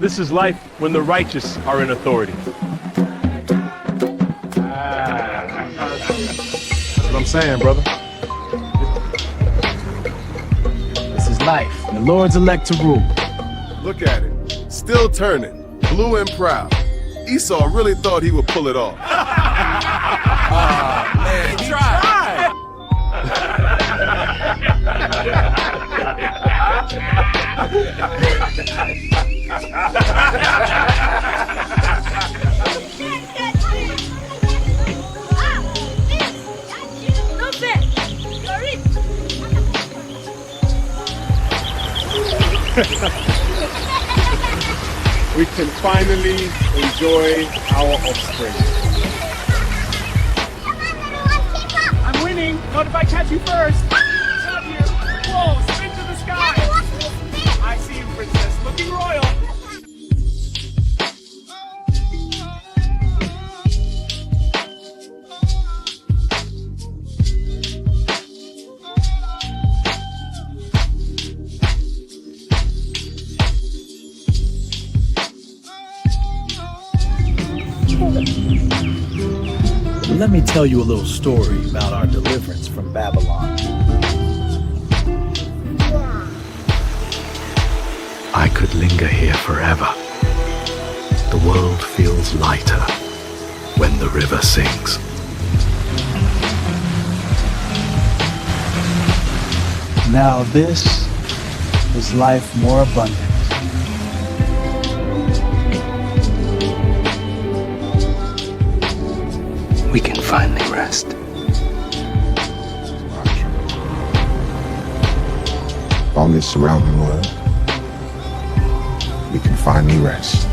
This is life when the righteous are in authority. That's what I'm saying, brother. This is life, and the Lord's elect to rule. Look at it. Still turning, blue and proud. Esau really thought he would pull it off. Man, he tried. We can finally enjoy our offspring. I'm winning. Not if I catch you first. Love you. Whoa, spin to the sky. I see you, princess. Looking royal. Let me tell you a little story about our deliverance from Babylon. I could linger here forever. The world feels lighter when the river sings. Now this is life more abundant. We can finally rest. On this surrounding world, we can finally rest.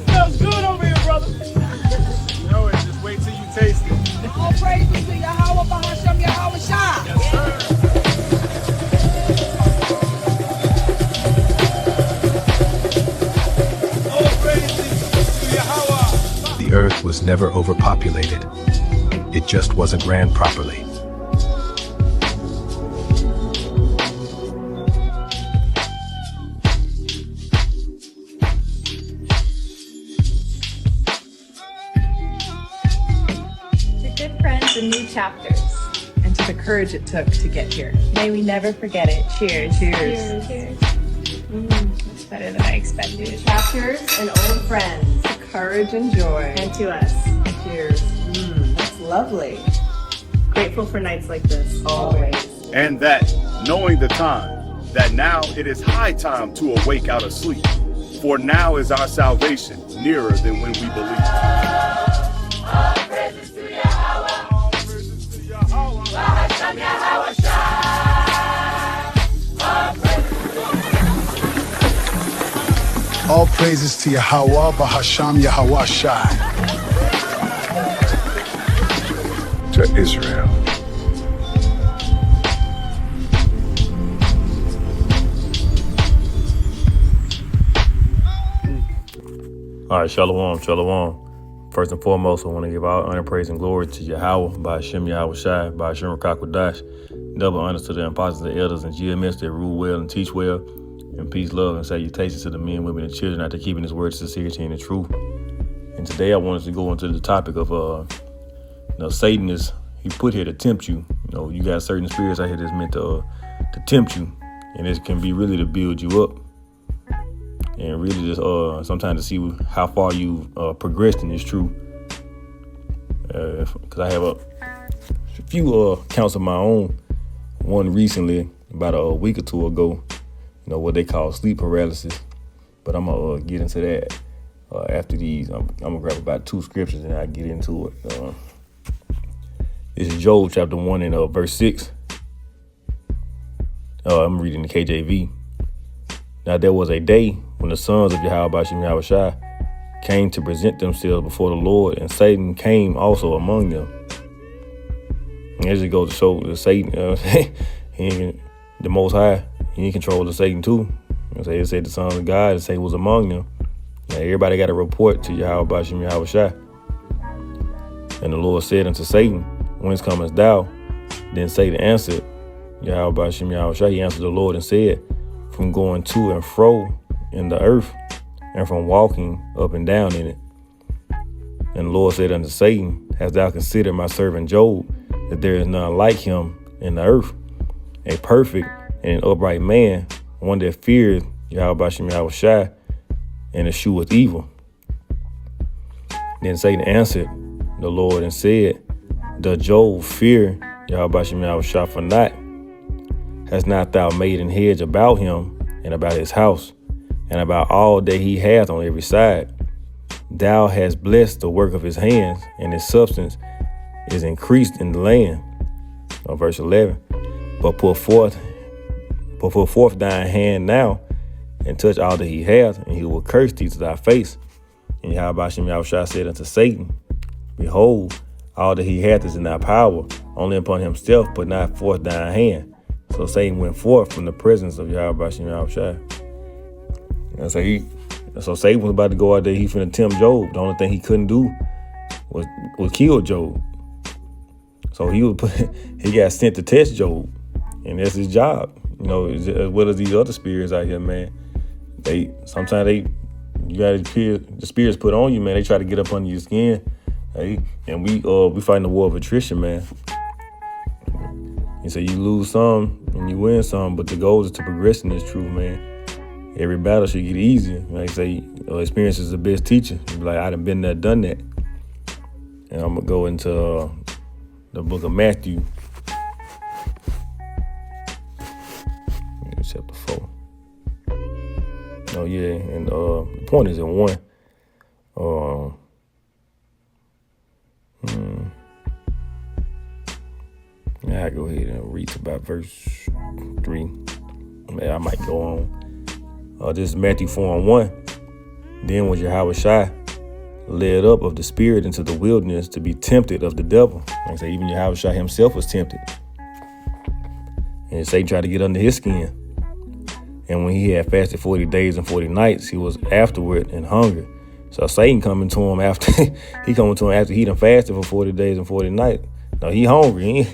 Smells good over here, brother. You know it, just wait till you taste it. All praises to Yahweh, Bahashem, Yahweh Shah. Yes, sir. The earth was never overpopulated. It just wasn't ran properly. To good friends and new chapters, and to the courage it took to get here. May we never forget it. Cheers. Cheers. Cheers. That's better than I expected. Chapters and old friends. To courage and joy. And to us. Cheers. That's lovely. Grateful for nights like this. Always. And that, knowing the time, that now it is high time to awake out of sleep. For now is our salvation nearer than when we believed. All praises to Yahweh. All praises to Yahweh. Bahashem Yahweh Shai. All praises to Yahweh, Bahasham Yahweh Shai. To Israel. All right, shalom, shalom. First and foremost, I want to give all honor, praise, and glory to Yahweh, by Hashem Yahweh Shai, by Hashem Rakakwadash. Double honors to the apostles, the elders, and GMS that rule well and teach well. And peace, love, and salutations to the men, women, and children after keeping his word, sincerity, and the truth. And today I wanted to go into the topic of, Satan is, he put here to tempt you. You got certain spirits out here that's meant to tempt you. And it can be really to build you up. And really just sometimes to see how far you've progressed in this truth. Because I have a few accounts of my own. One recently, about a week or two ago, what they call sleep paralysis. But I'm going to get into that after these. I'm going to grab about 2 scriptures and I'll get into it. This is Job chapter 1 and verse 6. I'm reading the KJV. Now there was a day when the sons of Yahweh Bashem Yahweh Shai came to present themselves before the Lord, and Satan came also among them. And as it goes to show that Satan, the Most High, he in control of Satan too. It said the sons of God, and Satan was among them. Now everybody got to report to Yahweh Bashem Yahweh Shai. And the Lord said unto Satan, Whence comest thou? Then Satan answered Yahweh Bashim Yahushua. He answered the Lord and said, from going to and fro in the earth, and from walking up and down in it. And the Lord said unto Satan, hast thou considered my servant Job, that there is none like him in the earth, a perfect and an upright man, one that feared Yahweh Bashim Yahushua, and escheweth evil. Then Satan answered the Lord and said, does Job fear Yahweh Bashim Yahushua for naught? Hast not thou made an hedge about him and about his house, and about all that he hath on every side? Thou hast blessed the work of his hands, and his substance is increased in the land. Verse 11. But put forth thine hand now, and touch all that he hath, and he will curse thee to thy face. And Yahweh Bashim Yahushua said unto Satan, behold, all that he hath is in thy power, only upon himself put not forth thine hand. So Satan went forth from the presence of Yahweh Bashim Yahushua. And so Satan was about to go out there. He finna tempt Job. The only thing he couldn't do was kill Job. So he got sent to test Job, and that's his job. You know, as well as these other spirits out here, man. Sometimes you got the spirits put on you, man. They try to get up under your skin. And we fighting the war of attrition, man. And so you lose some and you win some, but the goal is to progress in this truth, man. Every battle should get easier. Like I say, experience is the best teacher. You be like, I done been there, done that. And I'm gonna go into the book of Matthew, chapter 4. Oh yeah, and the point is in 1. I go ahead and read about verse 3. Man, I might go on. This is Matthew 4:1. Then was Yahushua led up of the spirit into the wilderness to be tempted of the devil. Like I say, even Yahushua himself was tempted. And Satan tried to get under his skin. And when he had fasted 40 days and 40 nights, he was afterward in hunger. So Satan coming to him after he done fasted for 40 days and 40 nights. No, he hungry.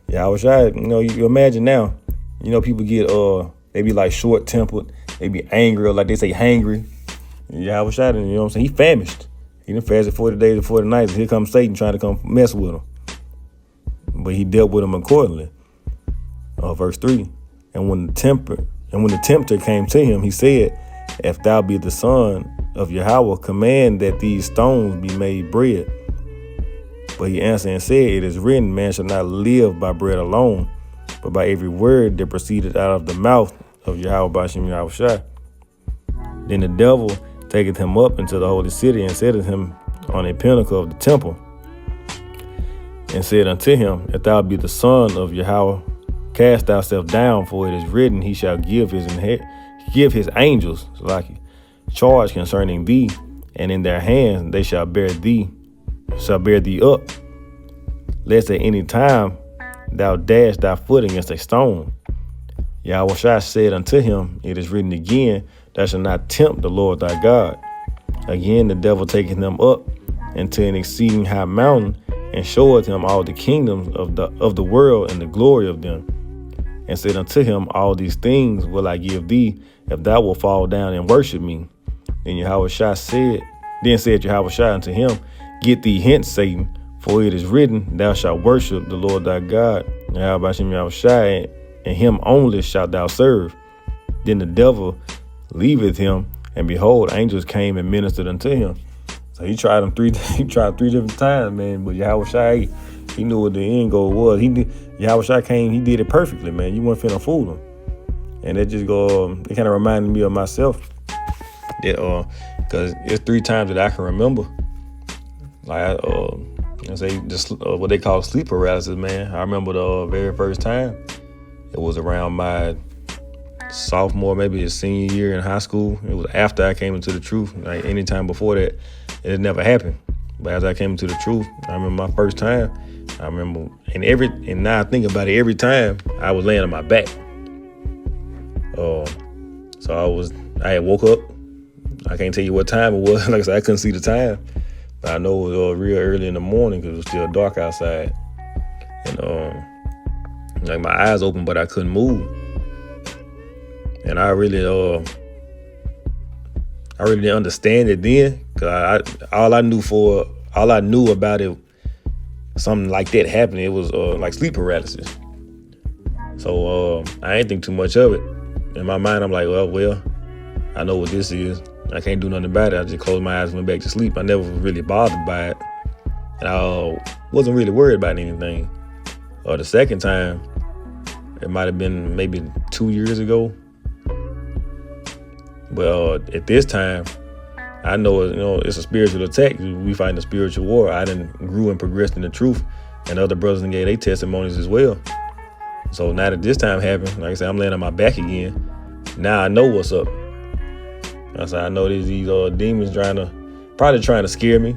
Yahushua, you imagine now, people get they be like short tempered, they be angry, or like they say hangry. Yahushua, you know what I'm saying? He famished. He done fasted 40 days and 40 nights. And here comes Satan trying to come mess with him. But he dealt with him accordingly. Verse 3. And when the tempter came to him, he said, if thou be the son of Yahweh, command that these stones be made bread. But he answered and said, it is written, man shall not live by bread alone, but by every word that proceeded out of the mouth of Yahweh Bashim Yahushua. Then the devil taketh him up into the holy city and set him on a pinnacle of the temple, and said unto him, if thou be the son of Yahweh, cast thyself down, for it is written, he shall give his angels charge concerning thee, and in their hands they shall bear thee up, lest at any time thou dash thy foot against a stone. Yahushua said unto him, it is written again, thou shalt not tempt the Lord thy God. Again the devil taketh him up into an exceeding high mountain, and showeth him all the kingdoms of the world and the glory of them, and said unto him, all these things will I give thee, if thou wilt fall down and worship me. Then said Yahushua unto him, get thee hence, Satan, for it is written, thou shalt worship the Lord thy God, Yahushua, and him only shalt thou serve. Then the devil leaveth him, and behold, angels came and ministered unto him. So he tried him three different times, man. But Yahushua, he knew what the end goal was. Yahushua came, he did it perfectly, man. You weren't finna fool him. And it just it kind of reminded me of myself. That because it's 3 times that I can remember. Like what they call sleep paralysis, man. I remember the very first time. It was around my sophomore, maybe a senior year in high school. It was after I came into the truth. Like any time before that, it never happened. But as I came into the truth, I remember my first time. And now I think about it, every time I was laying on my back. So I had woke up. I can't tell you what time it was. Like I said, I couldn't see the time. But I know it was real early in the morning because it was still dark outside. And Like my eyes open, but I couldn't move. And I really didn't understand it then, cause all I knew about it, something like that happening, it was like sleep paralysis. So I ain't think too much of it. In my mind, I'm like, well, I know what this is. I can't do nothing about it. I just closed my eyes and went back to sleep. I never was really bothered by it. And I wasn't really worried about anything. The second time, it might have been maybe 2 years ago. But at this time, I know, it's a spiritual attack. We fight a spiritual war. I done grew and progressed in the truth, and other brothers and gave their testimonies as well. So now that this time happened, like I said, I'm laying on my back again. Now I know what's up. I said, I know these demons probably trying to scare me,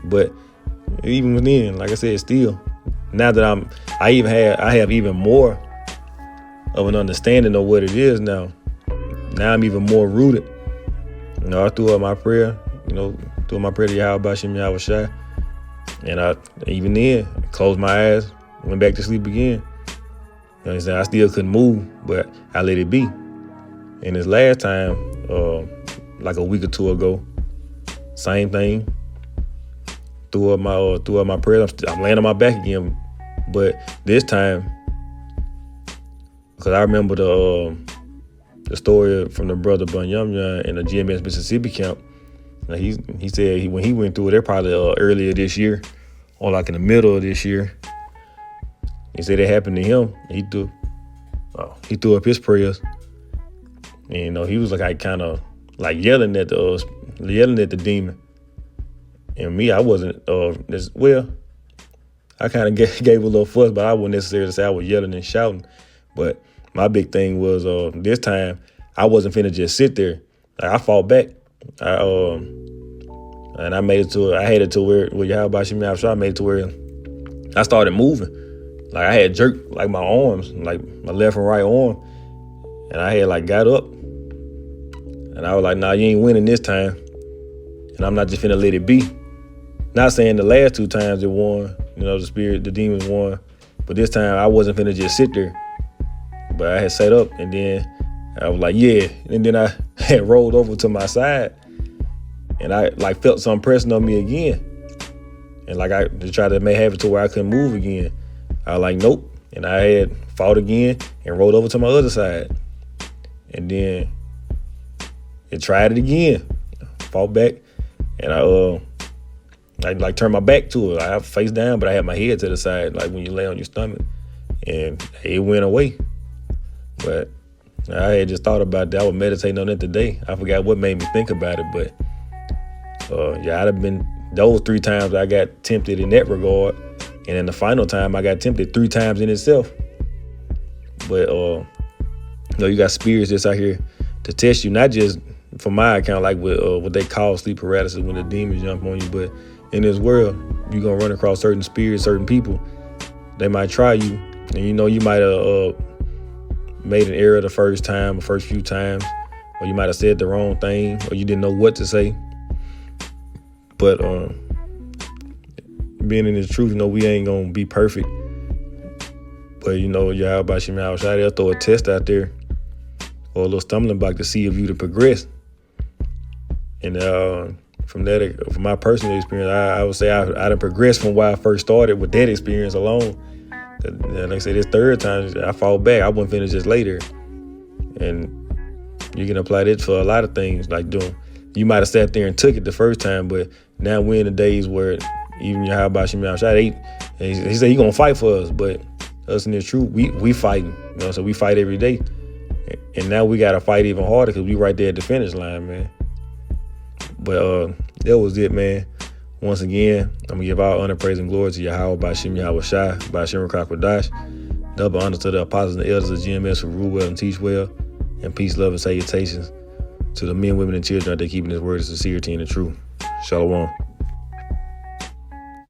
But even then, like I said, still, now that I have even more of an understanding of what it is now. Now I'm even more rooted. I threw up my prayer, to Yahweh Bashim Yahweh Shai. And I, even then, closed my eyes, went back to sleep again. I still couldn't move, but I let it be. And this last time, like a week or two ago, same thing. Threw up my prayer. I'm laying on my back again, but this time, because I remember the story from the brother Bunyamya in the GMS Mississippi camp. Now he said when he went through it, probably earlier this year, or like in the middle of this year. He said it happened to him. He threw up his prayers, and he was like kind of like yelling at the demon. And me, I wasn't I kind of gave a little fuss, but I wouldn't necessarily say I was yelling and shouting. But my big thing was this time I wasn't finna just sit there. Like, I fought back. And I made it to. I had it to where Yahweh Bashim Yahweh Shai made it to where I started moving. Like, I had jerked like my arms, like my left and right arm, and I had like got up, and I was like, "Nah, you ain't winning this time, and I'm not just finna let it be." Not saying the last two times it won, the demons won, but this time I wasn't finna just sit there. But I had sat up, and then I was like, yeah. And then I had rolled over to my side, and I like felt something pressing on me again. And like I just tried to have it to where I couldn't move again. I was like, nope. And I had fought again and rolled over to my other side. And then it tried it again. Fought back, and I like turned my back to it. I have face down, but I had my head to the side, like when you lay on your stomach, and it went away. But I had just thought about that. I was meditating on it today. I forgot what made me think about it, but I'd have been those 3 times I got tempted in that regard, and then the final time I got tempted 3 times in itself. But you got spirits that's out here to test you, not just from my account, like with what they call sleep paralysis when the demons jump on you, but in this world, you're gonna run across certain spirits, certain people. They might try you, and you might have made an error the first few times, or you might have said the wrong thing, or you didn't know what to say. But being in the truth, we ain't gonna be perfect. But Yahweh Bashim Yahweh Shai, they'll throw a test out there or a little stumbling block to see if you to progress. And from my personal experience, I would say I'd have progressed from where I first started with that experience alone. Like I said, this 3rd time I fought back. I wouldn't finish this later. And you can apply that for a lot of things. Like you might have sat there and took it the first time, but now we're in the days where even Yahweh Bashim Yahweh Shai, he said he gonna fight for us, but us in the truth, we fighting. So we fight every day. And now we gotta fight even harder because we right there at the finish line, man. But that was it, man. Once again, I'm gonna give all honor, praise, and glory to Yahweh Bashim Yahweh Shai, Bashim Rakakwadash. Double honor to the apostles and the elders of GMS who rule well and teach well. And peace, love, and salutations to the men, women, and children out there keeping his word of sincerity and the truth. Shalom.